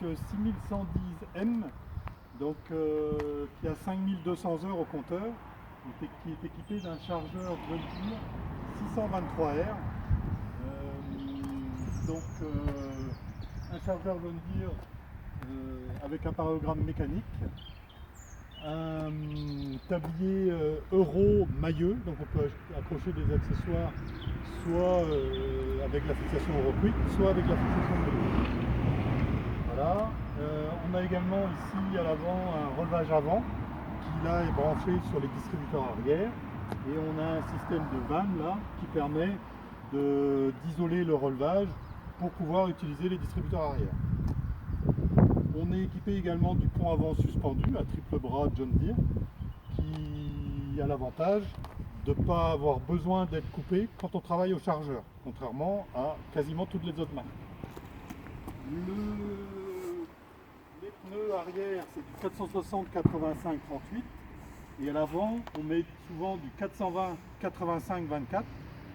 6110M, donc qui a 5200 heures au compteur, qui est équipé d'un chargeur John Deere 623R. Un chargeur John Deere avec un parallélogramme mécanique, un tablier Euro mailleux, donc on peut accrocher des accessoires soit avec la fixation Euroquick, soit avec la fixation Euro. Voilà. On a également ici à l'avant un relevage avant qui là est branché sur les distributeurs arrière, et on a un système de vanne là qui permet d'isoler le relevage pour pouvoir utiliser les distributeurs arrière. On est équipé également du pont avant suspendu à triple bras John Deere qui a l'avantage de ne pas avoir besoin d'être coupé quand on travaille au chargeur, contrairement à quasiment toutes les autres marques. Les pneus arrière, c'est du 460 85 38, et à l'avant on met souvent du 420 85 24.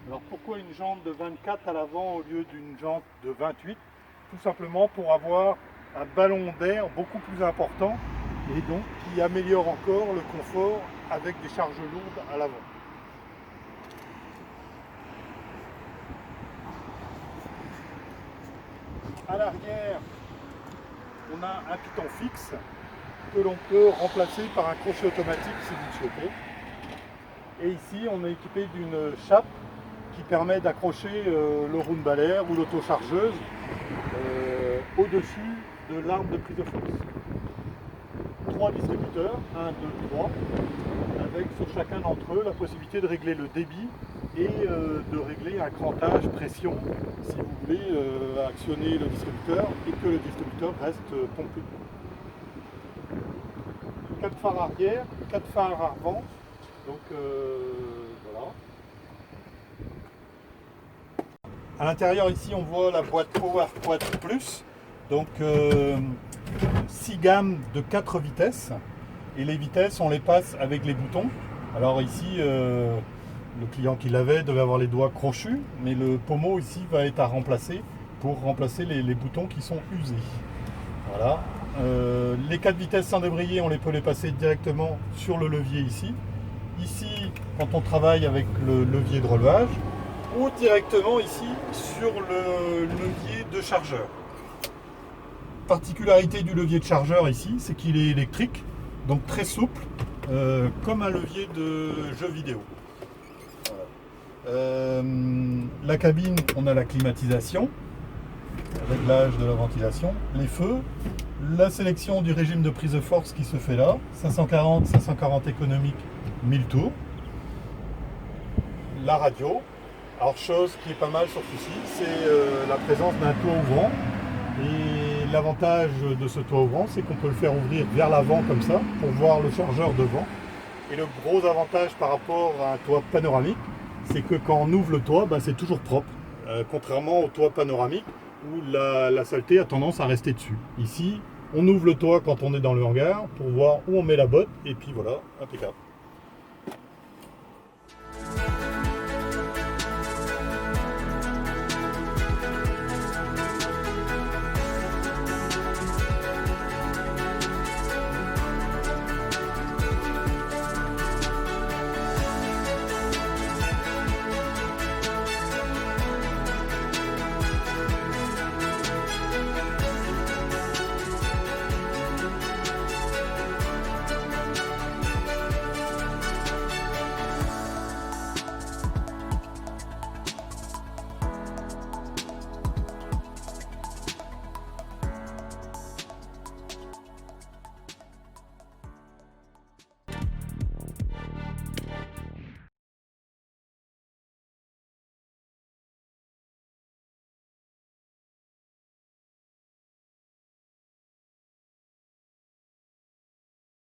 Alors pourquoi une jante de 24 à l'avant au lieu d'une jante de 28? Tout simplement pour avoir un ballon d'air beaucoup plus important et donc qui améliore encore le confort avec des charges lourdes à l'avant. À l'arrière, on a un piton fixe que l'on peut remplacer par un crochet automatique si vous le souhaitez. Et ici, on est équipé d'une chape qui permet d'accrocher le round baler ou l'autochargeuse au-dessus de l'arbre de prise de force. 3 distributeurs, 1, 2, 3, avec sur chacun d'entre eux la possibilité de régler le débit et de régler un crantage pression si vous voulez actionner le distributeur et que le distributeur reste pompé. 4 phares arrière, 4 phares avant, donc voilà. À l'intérieur ici on voit la boîte PowerQuad Plus, donc 6 gammes de 4 vitesses, et les vitesses on les passe avec les boutons. Alors ici le client qui l'avait devait avoir les doigts crochus, mais le pommeau ici va être à remplacer pour remplacer les boutons qui sont usés. Voilà. Les 4 vitesses sans débrayer, on peut les passer directement sur le levier ici. Ici, quand on travaille avec le levier de relevage, ou directement ici sur le levier de chargeur. Particularité du levier de chargeur ici, c'est qu'il est électrique, donc très souple, comme un levier de jeu vidéo. Voilà. La cabine, on a la climatisation, réglage de la ventilation, les feux, la sélection du régime de prise de force qui se fait là, 540, 540 économique, 1000 tours, la radio. Alors chose qui est pas mal sur ceci, c'est la présence d'un toit ouvrant, et l'avantage de ce toit ouvrant, c'est qu'on peut le faire ouvrir vers l'avant comme ça, pour voir le chargeur devant. Et le gros avantage par rapport à un toit panoramique, c'est que quand on ouvre le toit, c'est toujours propre, contrairement au toit panoramique où la saleté a tendance à rester dessus. Ici, on ouvre le toit quand on est dans le hangar pour voir où on met la botte, et puis voilà, impeccable.